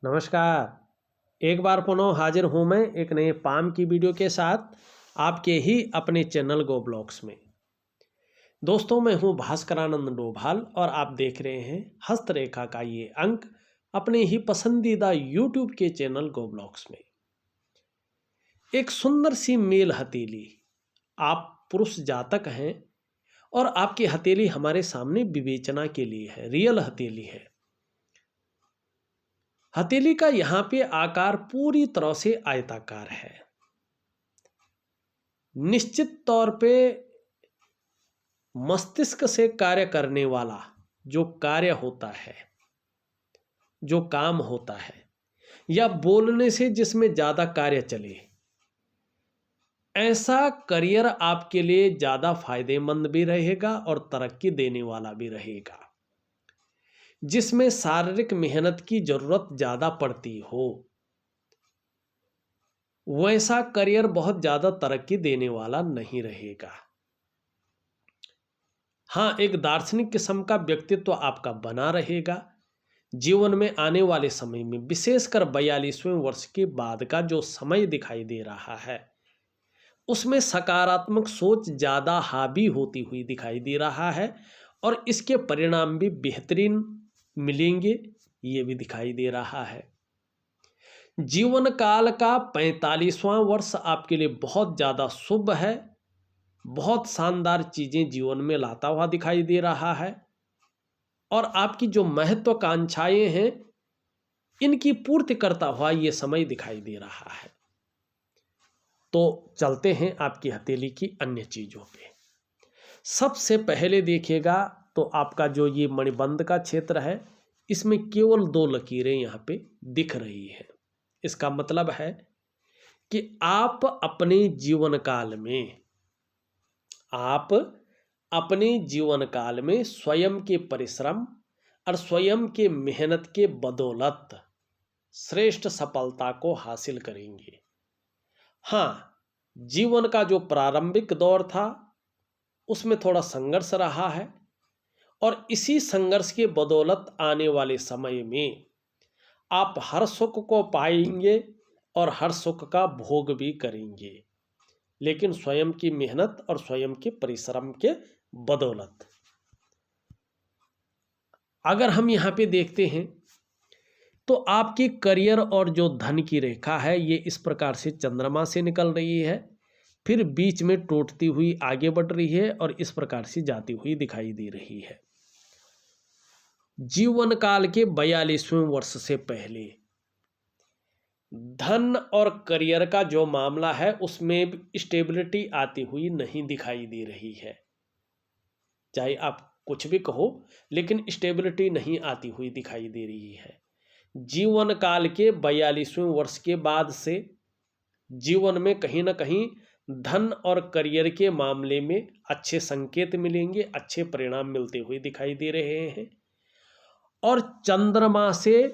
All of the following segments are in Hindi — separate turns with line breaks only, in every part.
नमस्कार। एक बार पुनः हाजिर हूँ मैं एक नए पाम की वीडियो के साथ आपके ही अपने चैनल गो ब्लॉग्स में। दोस्तों, मैं हूँ भास्करानंद डोभाल और आप देख रहे हैं हस्तरेखा का ये अंक अपने ही पसंदीदा यूट्यूब के चैनल गो ब्लॉग्स में। एक सुंदर सी मेल हथेली, आप पुरुष जातक हैं और आपकी हथेली हमारे सामने विवेचना के लिए है, रियल हथेली है। हथेली का यहाँ पे आकार पूरी तरह से आयताकार है। निश्चित तौर पे मस्तिष्क से कार्य करने वाला जो कार्य होता है, जो काम होता है, या बोलने से जिसमें ज़्यादा कार्य चले, ऐसा करियर आपके लिए ज़्यादा फायदेमंद भी रहेगा और तरक्की देने वाला भी रहेगा। जिसमें शारीरिक मेहनत की ज़रूरत ज़्यादा पड़ती हो, वैसा करियर बहुत ज़्यादा तरक्की देने वाला नहीं रहेगा। हाँ, एक दार्शनिक किस्म का व्यक्तित्व आपका बना रहेगा। जीवन में आने वाले समय में, विशेषकर 42वें वर्ष के बाद का जो समय दिखाई दे रहा है, उसमें सकारात्मक सोच ज़्यादा हावी होती हुई दिखाई दे रहा है और इसके परिणाम भी बेहतरीन मिलेंगे, ये भी दिखाई दे रहा है। जीवन काल का 45वां वर्ष आपके लिए बहुत ज़्यादा शुभ है, बहुत शानदार चीज़ें जीवन में लाता हुआ दिखाई दे रहा है और आपकी जो महत्वाकांक्षाएं हैं, इनकी पूर्ति करता हुआ ये समय दिखाई दे रहा है। तो चलते हैं आपकी हथेली की अन्य चीज़ों पे। सबसे पहले देखिएगा तो आपका जो ये मणिबंध का क्षेत्र है, इसमें केवल 2 लकीरें यहाँ पे दिख रही है। इसका मतलब है कि आप अपने जीवन काल में स्वयं के परिश्रम और स्वयं के मेहनत के बदौलत श्रेष्ठ सफलता को हासिल करेंगे। हाँ, जीवन का जो प्रारंभिक दौर था उसमें थोड़ा संघर्ष रहा है और इसी संघर्ष के बदौलत आने वाले समय में आप हर सुख को पाएंगे और हर सुख का भोग भी करेंगे, लेकिन स्वयं की मेहनत और स्वयं के परिश्रम के बदौलत। अगर हम यहाँ पे देखते हैं तो आपकी करियर और जो धन की रेखा है, ये इस प्रकार से चंद्रमा से निकल रही है, फिर बीच में टूटती हुई आगे बढ़ रही है और इस प्रकार से जाती हुई दिखाई दे रही है। जीवन काल के 42वें वर्ष से पहले धन और करियर का जो मामला है, उसमें स्टेबिलिटी आती हुई नहीं दिखाई दे रही है। चाहे आप कुछ भी कहो, लेकिन स्टेबिलिटी नहीं आती हुई दिखाई दे रही है। जीवन काल के 42वें वर्ष के बाद से जीवन में कहीं ना कहीं धन और करियर के मामले में अच्छे संकेत मिलेंगे, अच्छे परिणाम मिलते हुए दिखाई दे रहे हैं। और चंद्रमा से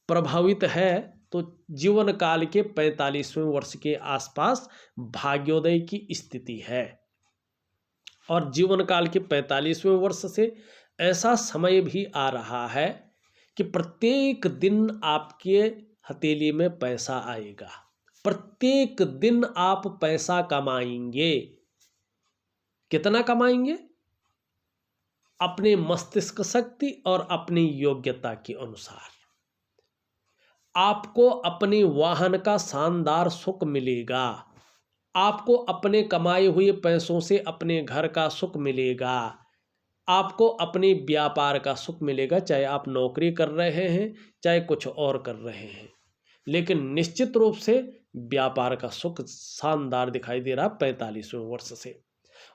प्रभावित है तो जीवन काल के 45वें वर्ष के आसपास भाग्योदय की स्थिति है और जीवन काल के 45वें वर्ष से ऐसा समय भी आ रहा है कि प्रत्येक दिन आपके हथेली में पैसा आएगा, प्रत्येक दिन आप पैसा कमाएंगे। कितना कमाएंगे? अपने मस्तिष्क शक्ति और अपनी योग्यता के अनुसार। आपको अपने वाहन का शानदार सुख मिलेगा, आपको अपने कमाए हुए पैसों से अपने घर का सुख मिलेगा, आपको अपने व्यापार का सुख मिलेगा, चाहे आप नौकरी कर रहे हैं चाहे कुछ और कर रहे हैं, लेकिन निश्चित रूप से व्यापार का सुख शानदार दिखाई दे रहा 45वें वर्ष से।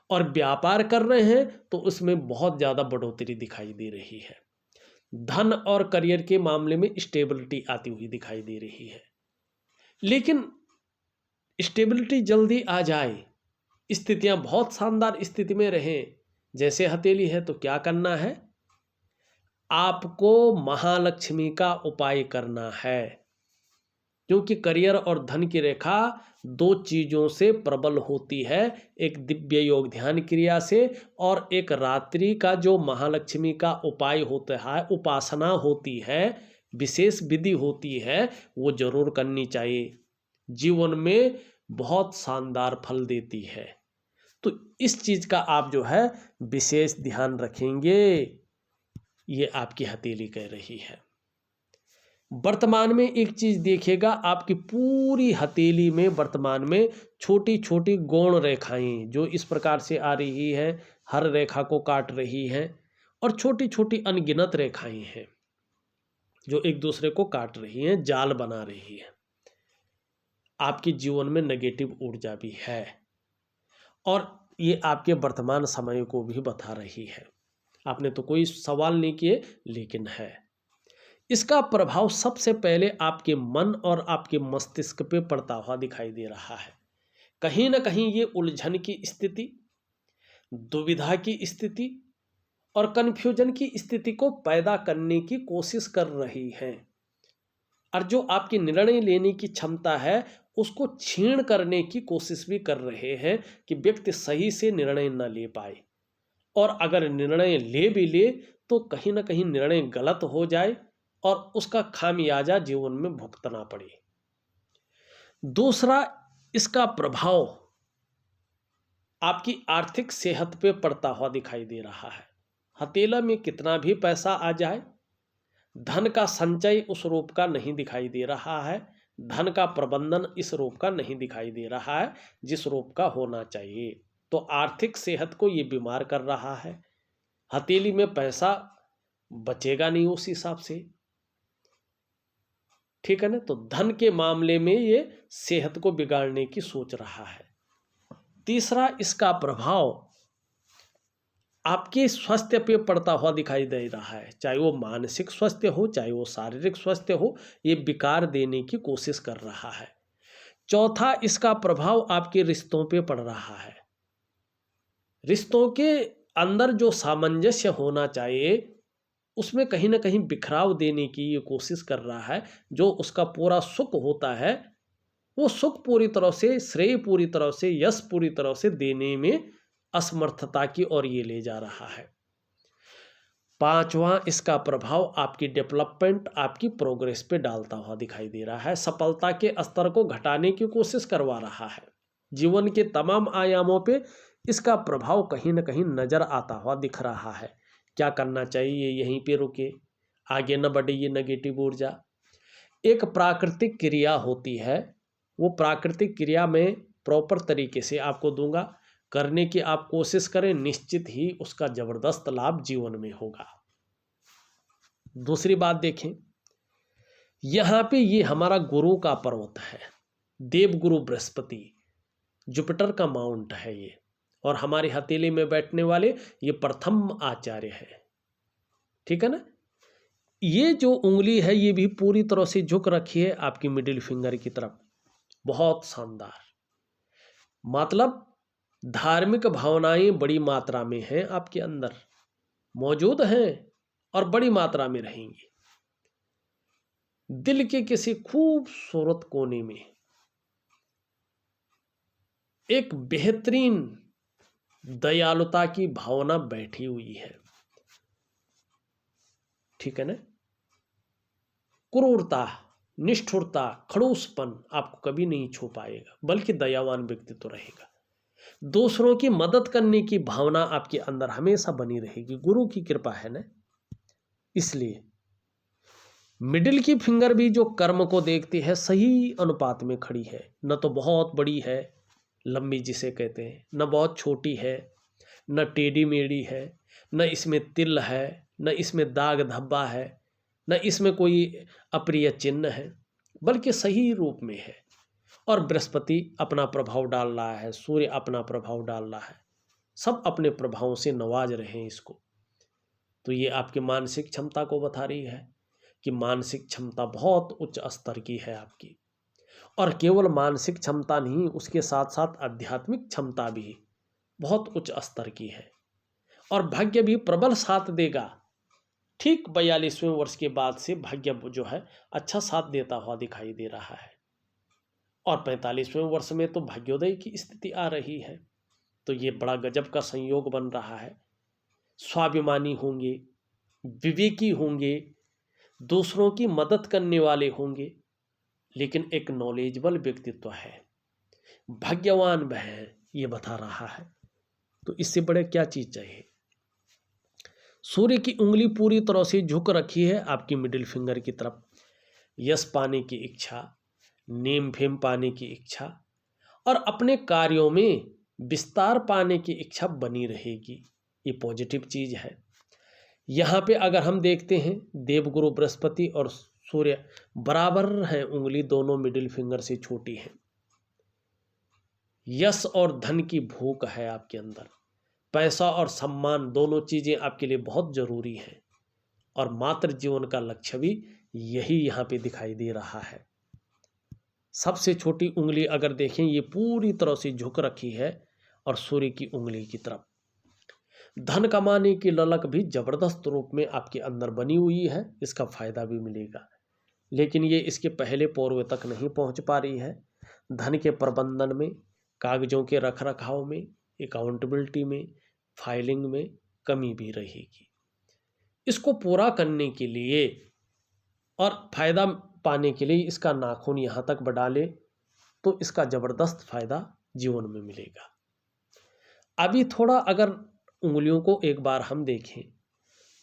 और व्यापार कर रहे हैं तो उसमें बहुत ज़्यादा बढ़ोतरी दिखाई दे रही है। धन और करियर के मामले में स्टेबिलिटी आती हुई दिखाई दे रही है, लेकिन स्टेबिलिटी जल्दी आ जाए, स्थितियां बहुत शानदार स्थिति में रहें जैसे हथेली है, तो क्या करना है? आपको महालक्ष्मी का उपाय करना है, क्योंकि करियर और धन की रेखा 2 चीज़ों से प्रबल होती है, एक दिव्य योग ध्यान क्रिया से और एक रात्रि का जो महालक्ष्मी का उपाय होता है, उपासना होती है, विशेष विधि होती है वो जरूर करनी चाहिए, जीवन में बहुत शानदार फल देती है। तो इस चीज का आप जो है विशेष ध्यान रखेंगे, ये आपकी हथेली कह रही है। वर्तमान में एक चीज देखिएगा, आपकी पूरी हथेली में वर्तमान में छोटी छोटी गौण रेखाएं जो इस प्रकार से आ रही है, हर रेखा को काट रही है, और छोटी छोटी अनगिनत रेखाएं हैं जो एक दूसरे को काट रही हैं, जाल बना रही है। आपके जीवन में नेगेटिव ऊर्जा भी है और ये आपके वर्तमान समय को भी बता रही है। आपने तो कोई सवाल नहीं किए, लेकिन है। इसका प्रभाव सबसे पहले आपके मन और आपके मस्तिष्क पे पड़ता हुआ दिखाई दे रहा है। कहीं ना कहीं ये उलझन की स्थिति, दुविधा की स्थिति और कन्फ्यूजन की स्थिति को पैदा करने की कोशिश कर रही है, और जो आपकी निर्णय लेने की क्षमता है उसको छीण करने की कोशिश भी कर रहे हैं कि व्यक्ति सही से निर्णय न ले पाए, और अगर निर्णय ले भी ले तो कहीं ना कहीं निर्णय गलत हो जाए और उसका खामियाजा जीवन में भुगतना पड़े। दूसरा, इसका प्रभाव आपकी आर्थिक सेहत पे पड़ता हुआ दिखाई दे रहा है। हथेला में कितना भी पैसा आ जाए, धन का संचय उस रूप का नहीं दिखाई दे रहा है, धन का प्रबंधन इस रूप का नहीं दिखाई दे रहा है जिस रूप का होना चाहिए। तो आर्थिक सेहत को ये बीमार कर रहा है। हथेली में पैसा बचेगा नहीं उस हिसाब से, ठीक है ना। तो धन के मामले में ये सेहत को बिगाड़ने की सोच रहा है। तीसरा, इसका प्रभाव आपके स्वास्थ्य पे पड़ता हुआ दिखाई दे रहा है, चाहे वो मानसिक स्वास्थ्य हो चाहे वो शारीरिक स्वास्थ्य हो, ये विकार देने की कोशिश कर रहा है। चौथा, इसका प्रभाव आपके रिश्तों पे पड़ रहा है। रिश्तों के अंदर जो सामंजस्य होना चाहिए उसमें कहीं ना कहीं बिखराव देने की ये कोशिश कर रहा है। जो उसका पूरा सुख होता है वो सुख पूरी तरह से, श्रेय पूरी तरह से, यश पूरी तरह से देने में असमर्थता की ओर ये ले जा रहा है। पांचवा, इसका प्रभाव आपकी डेवलपमेंट, आपकी प्रोग्रेस पे डालता हुआ दिखाई दे रहा है। सफलता के स्तर को घटाने की कोशिश करवा रहा है। जीवन के तमाम आयामों पे इसका प्रभाव कहीं ना कहीं नजर आता हुआ दिख रहा है। क्या करना चाहिए, यहीं पे रुके, आगे न बढ़े। ये नेगेटिव ऊर्जा एक प्राकृतिक क्रिया होती है, वो प्राकृतिक क्रिया में प्रॉपर तरीके से आपको दूंगा, करने की आप कोशिश करें, निश्चित ही उसका जबरदस्त लाभ जीवन में होगा। दूसरी बात देखें, यहां पे ये हमारा गुरु का पर्वत है, देवगुरु बृहस्पति, जुपिटर का माउंट है ये, और हमारी हथेली में बैठने वाले ये प्रथम आचार्य है, ठीक है ना। ये जो उंगली है ये भी पूरी तरह से झुक रखी है आपकी मिडिल फिंगर की तरफ, बहुत शानदार। मतलब धार्मिक भावनाएं बड़ी मात्रा में हैं आपके अंदर, मौजूद हैं और बड़ी मात्रा में रहेंगी। दिल के किसी खूबसूरत कोने में एक बेहतरीन दयालुता की भावना बैठी हुई है, ठीक है ना। क्रूरता, निष्ठुरता, खड़ूसपन आपको कभी नहीं छू पाएगा, बल्कि दयावान व्यक्तित्व रहेगा। दूसरों की मदद करने की भावना आपके अंदर हमेशा बनी रहेगी, गुरु की कृपा है ना। इसलिए मिडिल की फिंगर भी जो कर्म को देखती है सही अनुपात में खड़ी है, न तो बहुत बड़ी है लंबी जिसे कहते हैं, न बहुत छोटी है, न टेढ़ी मेढ़ी है, न इसमें तिल है, न इसमें दाग धब्बा है, न इसमें कोई अप्रिय चिन्ह है, बल्कि सही रूप में है। और बृहस्पति अपना प्रभाव डाल रहा है, सूर्य अपना प्रभाव डाल रहा है, सब अपने प्रभावों से नवाज रहे हैं इसको। तो ये आपकी मानसिक क्षमता को बता रही है कि मानसिक क्षमता बहुत उच्च स्तर की है आपकी, और केवल मानसिक क्षमता नहीं, उसके साथ साथ आध्यात्मिक क्षमता भी बहुत उच्च स्तर की है, और भाग्य भी प्रबल साथ देगा। ठीक 42वें वर्ष के बाद से भाग्य जो है अच्छा साथ देता हुआ दिखाई दे रहा है, और 45वें वर्ष में तो भाग्योदय की स्थिति आ रही है। तो ये बड़ा गजब का संयोग बन रहा है। स्वाभिमानी होंगे, विवेकी होंगे, दूसरों की मदद करने वाले होंगे, लेकिन एक नॉलेजेबल व्यक्तित्व है, भाग्यवान वह है, ये बता रहा है। तो इससे बड़े क्या चीज चाहिए। सूर्य की उंगली पूरी तरह से झुक रखी है आपकी मिडिल फिंगर की तरफ। यश पाने की इच्छा, नेम फेम पाने की इच्छा और अपने कार्यों में विस्तार पाने की इच्छा बनी रहेगी, ये पॉजिटिव चीज है। यहाँ पे अगर हम देखते हैं देवगुरु बृहस्पति और सूर्य बराबर हैं, उंगली दोनों मिडिल फिंगर से छोटी है। यश और धन की भूख है आपके अंदर, पैसा और सम्मान दोनों चीजें आपके लिए बहुत जरूरी हैं, और मातृ जीवन का लक्ष्य भी यही यहाँ पे दिखाई दे रहा है। सबसे छोटी उंगली अगर देखें, ये पूरी तरह से झुक रखी है और सूर्य की उंगली की तरफ। धन कमाने की ललक भी जबरदस्त रूप में आपके अंदर बनी हुई है, इसका फायदा भी मिलेगा, लेकिन ये इसके पहले पूर्व तक नहीं पहुंच पा रही है। धन के प्रबंधन में, कागजों के रख रखाव में, अकाउंटेबिलिटी में, फाइलिंग में कमी भी रहेगी। इसको पूरा करने के लिए और फायदा पाने के लिए इसका नाखून यहाँ तक बढ़ा ले तो इसका जबरदस्त फायदा जीवन में मिलेगा। अभी थोड़ा अगर उंगलियों को एक बार हम देखें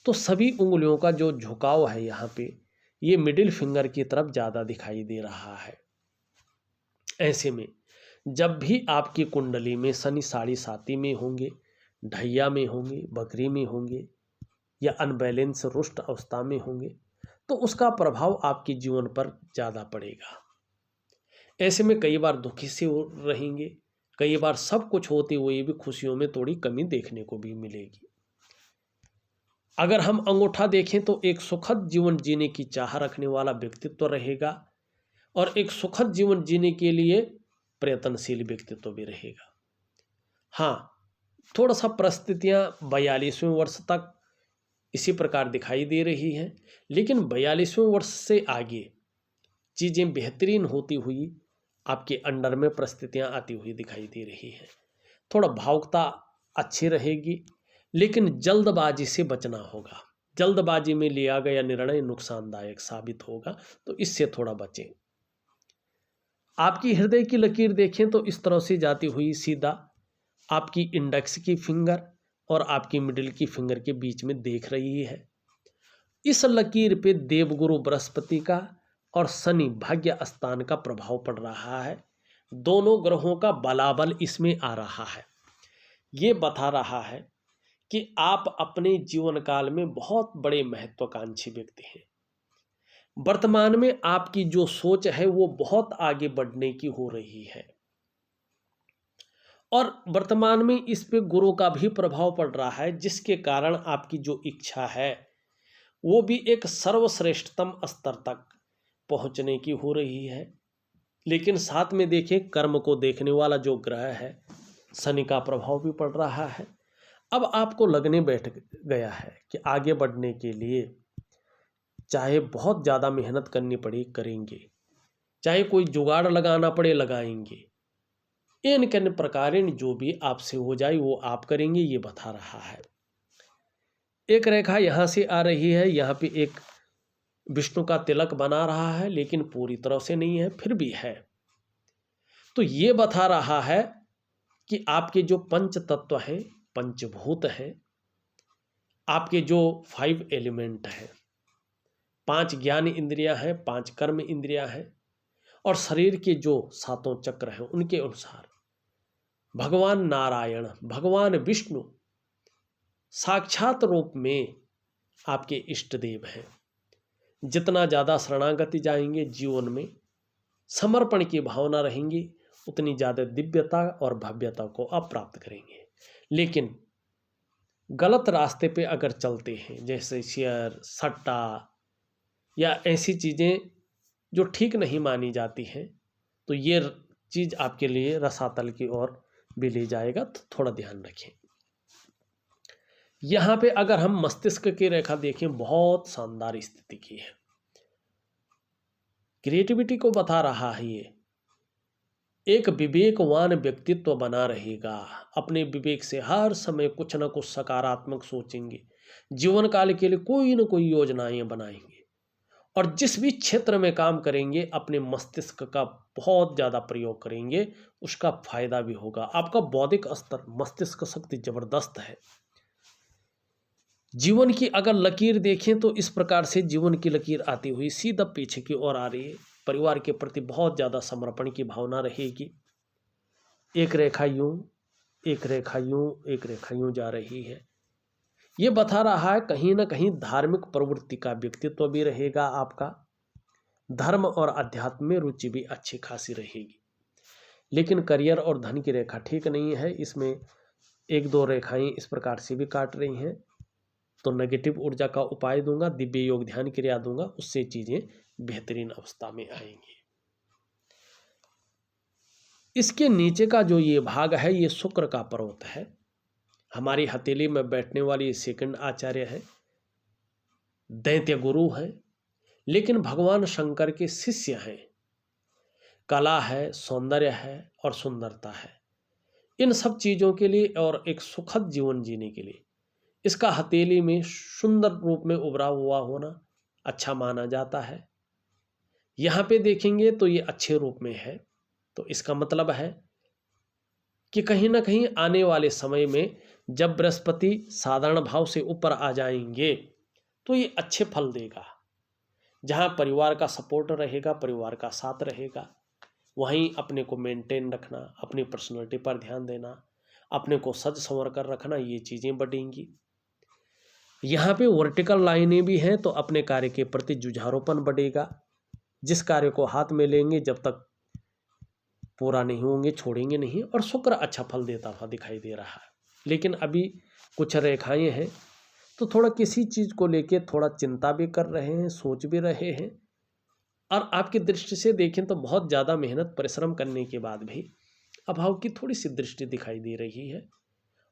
तो सभी उंगलियों का जो झुकाव है यहाँ पे, ये मिडिल फिंगर की तरफ ज़्यादा दिखाई दे रहा है। ऐसे में जब भी आपकी कुंडली में शनि साढ़े साती में होंगे, ढैया में होंगे, बकरी में होंगे या अनबैलेंस रुष्ट अवस्था में होंगे, तो उसका प्रभाव आपके जीवन पर ज़्यादा पड़ेगा। ऐसे में कई बार दुखी से रहेंगे, कई बार सब कुछ होते हुए भी खुशियों में थोड़ी कमी देखने को भी मिलेगी। अगर हम अंगूठा देखें तो एक सुखद जीवन जीने की चाह रखने वाला व्यक्तित्व रहेगा और एक सुखद जीवन जीने के लिए प्रयत्नशील व्यक्तित्व भी रहेगा। हाँ, थोड़ा सा परिस्थितियाँ 42वें वर्ष तक इसी प्रकार दिखाई दे रही हैं, लेकिन 42वें वर्ष से आगे चीज़ें बेहतरीन होती हुई आपके अंडर में परिस्थितियाँ आती हुई दिखाई दे रही हैं। थोड़ा भावुकता अच्छी रहेगी, लेकिन जल्दबाजी से बचना होगा। जल्दबाजी में लिया गया निर्णय नुकसानदायक साबित होगा, तो इससे थोड़ा बचें। आपकी हृदय की लकीर देखें तो इस तरह से जाती हुई सीधा आपकी इंडेक्स की फिंगर और आपकी मिडिल की फिंगर के बीच में देख रही है। इस लकीर पे देवगुरु बृहस्पति का और शनि भाग्य स्थान का प्रभाव पड़ रहा है। दोनों ग्रहों का बलाबल इसमें आ रहा है। ये बता रहा है कि आप अपने जीवन काल में बहुत बड़े महत्वाकांक्षी व्यक्ति हैं। वर्तमान में आपकी जो सोच है वो बहुत आगे बढ़ने की हो रही है, और वर्तमान में इस पे गुरु का भी प्रभाव पड़ रहा है, जिसके कारण आपकी जो इच्छा है वो भी एक सर्वश्रेष्ठतम स्तर तक पहुंचने की हो रही है। लेकिन साथ में देखें, कर्म को देखने वाला जो ग्रह है शनि का प्रभाव भी पड़ रहा है। अब आपको लगने बैठ गया है कि आगे बढ़ने के लिए चाहे बहुत ज़्यादा मेहनत करनी पड़े करेंगे, चाहे कोई जुगाड़ लगाना पड़े लगाएंगे, इन किन प्रकार जो भी आपसे हो जाए वो आप करेंगे, ये बता रहा है। एक रेखा यहाँ से आ रही है, यहाँ पे एक विष्णु का तिलक बना रहा है, लेकिन पूरी तरह से नहीं है, फिर भी है। तो ये बता रहा है कि आपके जो पंच तत्व हैं, पंचभूत हैं, आपके जो 5 एलिमेंट हैं, 5 ज्ञान इंद्रियां हैं, 5 कर्म इंद्रियां हैं, और शरीर के जो 7 चक्र हैं, उनके अनुसार भगवान नारायण, भगवान विष्णु साक्षात रूप में आपके इष्ट देव हैं। जितना ज़्यादा शरणागति जाएंगे, जीवन में समर्पण की भावना रहेंगी, उतनी ज़्यादा दिव्यता और भव्यता को आप प्राप्त करेंगे। लेकिन गलत रास्ते पे अगर चलते हैं, जैसे शेयर, सट्टा या ऐसी चीज़ें जो ठीक नहीं मानी जाती हैं, तो ये चीज़ आपके लिए रसातल की ओर भी ले जाएगा, तो थोड़ा ध्यान रखें। यहाँ पे अगर हम मस्तिष्क की रेखा देखें, बहुत शानदार स्थिति की है। क्रिएटिविटी को बता रहा है। ये एक विवेकवान व्यक्तित्व बना रहेगा। अपने विवेक से हर समय कुछ ना कुछ सकारात्मक सोचेंगे, जीवन काल के लिए कोई ना कोई योजनाएं बनाएंगे, और जिस भी क्षेत्र में काम करेंगे अपने मस्तिष्क का बहुत ज़्यादा प्रयोग करेंगे, उसका फायदा भी होगा। आपका बौद्धिक स्तर, मस्तिष्क शक्ति ज़बरदस्त है। जीवन की अगर लकीर देखें तो इस प्रकार से जीवन की लकीर आती हुई सीधा पीछे की ओर आ रही है। परिवार के प्रति बहुत ज़्यादा समर्पण की भावना रहेगी। एक रेखा यूं, एक रेखा यूं, एक रेखा यूं जा रही है। ये बता रहा है कहीं ना कहीं धार्मिक प्रवृत्ति का व्यक्तित्व भी रहेगा आपका। धर्म और अध्यात्म में रुचि भी अच्छी खासी रहेगी। लेकिन करियर और धन की रेखा ठीक नहीं है। इसमें एक दो रेखाएं इस प्रकार से भी काट रही हैं। तो नेगेटिव ऊर्जा का उपाय दूंगा, दिव्य योग ध्यान क्रिया दूंगा, उससे चीजें बेहतरीन अवस्था में आएंगी। इसके नीचे का जो ये भाग है ये शुक्र का पर्वत है। हमारी हथेली में बैठने वाली सेकंड आचार्य है, दैत्य गुरु है, लेकिन भगवान शंकर के शिष्य हैं। कला है, सौंदर्य है और सुंदरता है। इन सब चीजों के लिए और एक सुखद जीवन जीने के लिए इसका हथेली में सुंदर रूप में उभरा हुआ होना अच्छा माना जाता है। यहाँ पे देखेंगे तो ये अच्छे रूप में है। तो इसका मतलब है कि कहीं ना कहीं आने वाले समय में जब बृहस्पति साधारण भाव से ऊपर आ जाएंगे तो ये अच्छे फल देगा। जहाँ परिवार का सपोर्ट रहेगा, परिवार का साथ रहेगा, वहीं अपने को मेंटेन रखना, अपनी पर्सनैलिटी पर ध्यान देना, अपने को सज संवर कर रखना, ये चीज़ें बढ़ेंगी। यहाँ पे वर्टिकल लाइनें भी हैं तो अपने कार्य के प्रति जुझारूपन बढ़ेगा। जिस कार्य को हाथ में लेंगे जब तक पूरा नहीं होंगे छोड़ेंगे नहीं, और शुक्र अच्छा फल देता हुआ दिखाई दे रहा है। लेकिन अभी कुछ रेखाएं हैं तो थोड़ा किसी चीज़ को लेके थोड़ा चिंता भी कर रहे हैं, सोच भी रहे हैं। और आपकी दृष्टि से देखें तो बहुत ज़्यादा मेहनत परिश्रम करने के बाद भी अभाव की थोड़ी सी दृष्टि दिखाई दे रही है।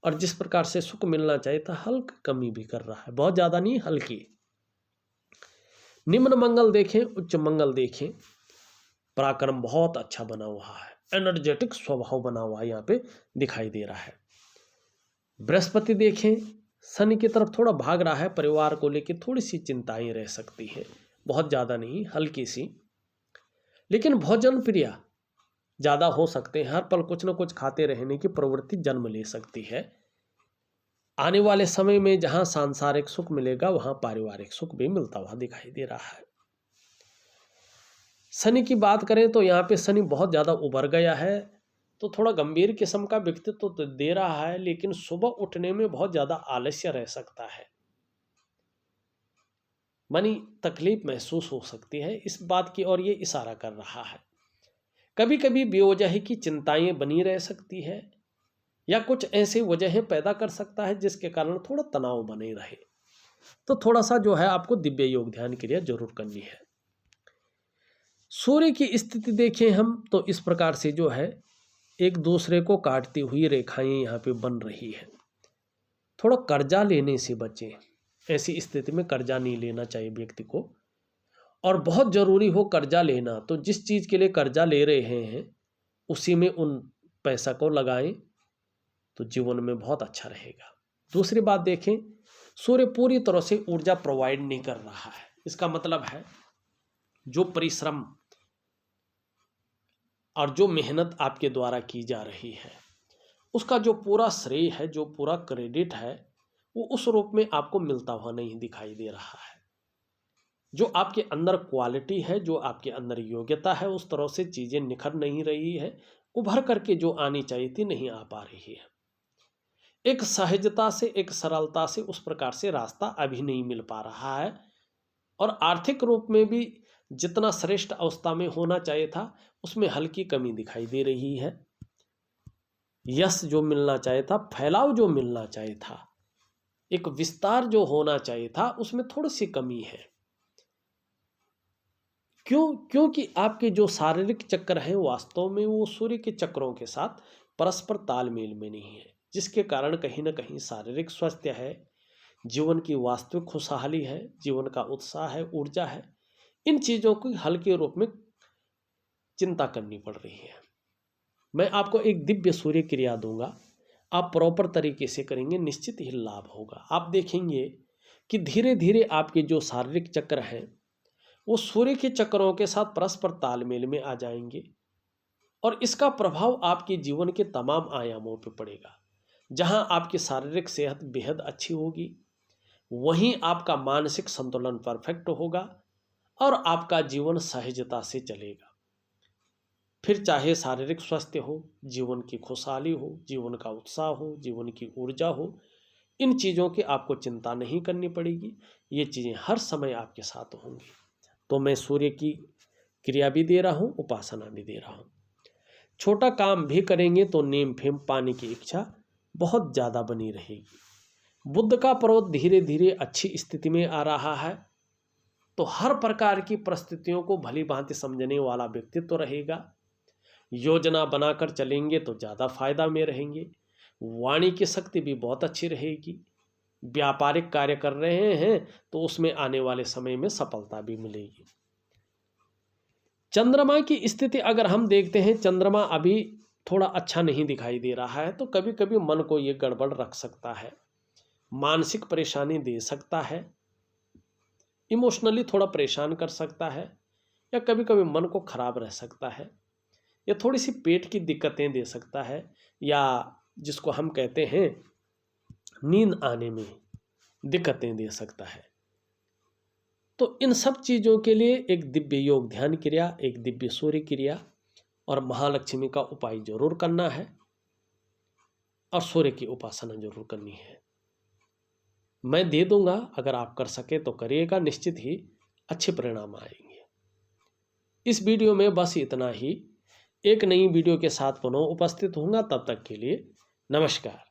और जिस प्रकार से सुख मिलना चाहिए था हल्की कमी भी कर रहा है, बहुत ज़्यादा नहीं, हल्की। निम्न मंगल देखें, उच्च मंगल देखें, पराक्रम बहुत अच्छा बना हुआ है, एनर्जेटिक स्वभाव बना हुआ यहाँ पे दिखाई दे रहा है। बृहस्पति देखें, शनि की तरफ थोड़ा भाग रहा है, परिवार को लेकर थोड़ी सी चिंताएं रह सकती हैं, बहुत ज़्यादा नहीं, हल्की सी। लेकिन भोजन प्रिय ज़्यादा हो सकते हैं, हर पल कुछ न कुछ खाते रहने की प्रवृत्ति जन्म ले सकती है। आने वाले समय में जहाँ सांसारिक सुख मिलेगा वहाँ पारिवारिक सुख भी मिलता हुआ दिखाई दे रहा है। शनि की बात करें तो यहाँ पे शनि बहुत ज़्यादा उभर गया है तो थोड़ा गंभीर किस्म का व्यक्तित्व तो दे रहा है, लेकिन सुबह उठने में बहुत ज़्यादा आलस्य रह सकता है, मानी तकलीफ महसूस हो सकती है। इस बात की ओर ये इशारा कर रहा है। कभी कभी बेवजह की चिंताएं बनी रह सकती है या कुछ ऐसी वजहें पैदा कर सकता है जिसके कारण थोड़ा तनाव बने रहे। तो थोड़ा सा जो है आपको दिव्य योग ध्यान क्रिया जरूर करनी है। सूर्य की स्थिति देखें हम तो इस प्रकार से जो है एक दूसरे को काटती हुई रेखाएं यहाँ पे बन रही है। थोड़ा कर्जा लेने से बचें, ऐसी स्थिति में कर्जा नहीं लेना चाहिए व्यक्ति को। और बहुत ज़रूरी हो कर्जा लेना तो जिस चीज़ के लिए कर्जा ले रहे हैं उसी में उन पैसा को लगाएं तो जीवन में बहुत अच्छा रहेगा। दूसरी बात देखें, सूर्य पूरी तरह से ऊर्जा प्रोवाइड नहीं कर रहा है। इसका मतलब है जो परिश्रम और जो मेहनत आपके द्वारा की जा रही है उसका जो पूरा श्रेय है, जो पूरा क्रेडिट है, वो उस रूप में आपको मिलता हुआ नहीं दिखाई दे रहा है। जो आपके अंदर क्वालिटी है, जो आपके अंदर योग्यता है, उस तरह से चीज़ें निखर नहीं रही है, उभर करके जो आनी चाहिए थी नहीं आ पा रही है। एक सहजता से, एक सरलता से उस प्रकार से रास्ता अभी नहीं मिल पा रहा है। और आर्थिक रूप में भी जितना श्रेष्ठ अवस्था में होना चाहिए था उसमें हल्की कमी दिखाई दे रही है। यश जो मिलना चाहिए था, फैलाव जो मिलना चाहिए था, एक विस्तार जो होना चाहिए था, उसमें थोड़ी सी कमी है। क्योंकि आपके जो शारीरिक चक्र हैं वास्तव में वो सूर्य के चक्रों के साथ परस्पर तालमेल में नहीं है, जिसके कारण कहीं ना कहीं शारीरिक स्वास्थ्य है, जीवन की वास्तविक खुशहाली है, जीवन का उत्साह है, ऊर्जा है, इन चीज़ों की हल्के रूप में चिंता करनी पड़ रही है। मैं आपको एक दिव्य सूर्य क्रिया दूंगा, आप प्रॉपर तरीके से करेंगे, निश्चित ही लाभ होगा। आप देखेंगे कि धीरे धीरे आपके जो शारीरिक चक्र हैं वो सूर्य के चक्रों के साथ परस्पर तालमेल में आ जाएंगे और इसका प्रभाव आपके जीवन के तमाम आयामों पर पड़ेगा। जहां आपकी शारीरिक सेहत बेहद अच्छी होगी, वहीं आपका मानसिक संतुलन परफेक्ट होगा और आपका जीवन सहजता से चलेगा। फिर चाहे शारीरिक स्वास्थ्य हो, जीवन की खुशहाली हो, जीवन का उत्साह हो, जीवन की ऊर्जा हो, इन चीज़ों की आपको चिंता नहीं करनी पड़ेगी। ये चीज़ें हर समय आपके साथ होंगी। तो मैं सूर्य की क्रिया भी दे रहा हूँ, उपासना भी दे रहा हूँ। छोटा काम भी करेंगे तो नीम फेम पाने की इच्छा बहुत ज़्यादा बनी रहेगी। बुध का पर्वत धीरे धीरे अच्छी स्थिति में आ रहा है, तो हर प्रकार की परिस्थितियों को भली भांति समझने वाला व्यक्तित्व रहेगा। योजना बनाकर चलेंगे तो ज़्यादा फायदा में रहेंगे। वाणी की शक्ति भी बहुत अच्छी रहेगी। व्यापारिक कार्य कर रहे हैं तो उसमें आने वाले समय में सफलता भी मिलेगी। चंद्रमा की स्थिति अगर हम देखते हैं, चंद्रमा अभी थोड़ा अच्छा नहीं दिखाई दे रहा है, तो कभी कभी मन को ये गड़बड़ रख सकता है, मानसिक परेशानी दे सकता है, इमोशनली थोड़ा परेशान कर सकता है, या कभी कभी मन को खराब रह सकता है, या थोड़ी सी पेट की दिक्कतें दे सकता है, या जिसको हम कहते हैं नींद आने में दिक्कतें दे सकता है। तो इन सब चीज़ों के लिए एक दिव्य योग ध्यान क्रिया, एक दिव्य सूर्य क्रिया और महालक्ष्मी का उपाय जरूर करना है और सूर्य की उपासना जरूर करनी है। मैं दे दूंगा, अगर आप कर सके तो करिएगा, निश्चित ही अच्छे परिणाम आएंगे। इस वीडियो में बस इतना ही। एक नई वीडियो के साथ पुनः उपस्थित होऊंगा, तब तक के लिए नमस्कार।